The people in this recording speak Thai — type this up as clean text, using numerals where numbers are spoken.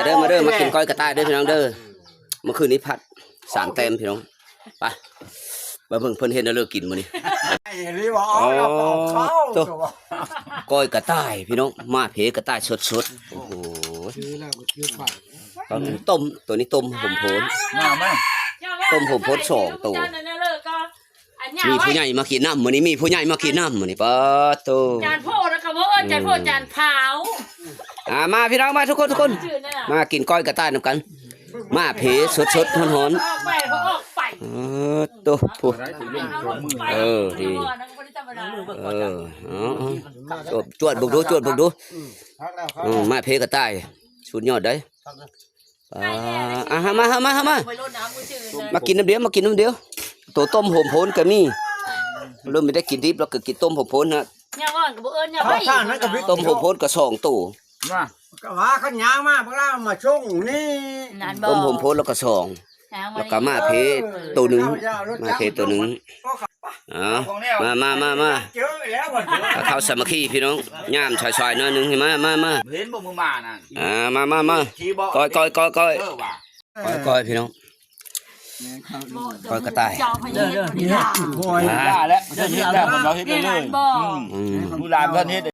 มาเด้อมากินก้อยกระต่ายเด้อพี่น้องเด้อเมื่อคืนนี้ผัด3 เต็มพี่น้องไปมาเพิ่งเพิ่นเห็นแล้วเลิกกินมื้อนี้ตัวก้อยกระต่ายพี่น้องมาเพกระต่ายสดๆโอ้โหตอนนี้ต้มตัวนี้ต้มผมโผล่ต้มผมโผล่2 ตัวมีผู้ใหญ่มากินน้ำมื้อนี้มีผู้ใหญ่มากินน้ำมื้อนี้ปะโตจานโพนะครับว่าจานโพจานเผามาพี่น้องมาทุกคนมากินก้อยกระต่ายนำกันมาเพสดๆฮ้อนๆไปเขาออกไปตัวผู้ดีจวดบุกดูมาเพกระต่ายสุดยอดได้มากินน้ำเดียวตัวต้มโหมโพนก็มีเริ่มไม่ได้กินดิบแล้วก็กินต้มโหมโพนนะต้มโหมโพนก็2 ตัวก็ว่าขันยางมาพวกเรามาช่วงนี่ต้มโหมโพนแล้วก็2แล้วก็มาเพตัวหนึ่งมาเพตัวหนึ่งมาเข้าสามัคคีพี่น้องย่ามชายๆหน่อยนึงมาเห็นบ่มึงมาน่ะมาก้อยพี่น้องก้อยกระต่ายได้แล้วเฮ็ดแล้วเราเฮ็ดเลยลูกหลานก็เฮ็ด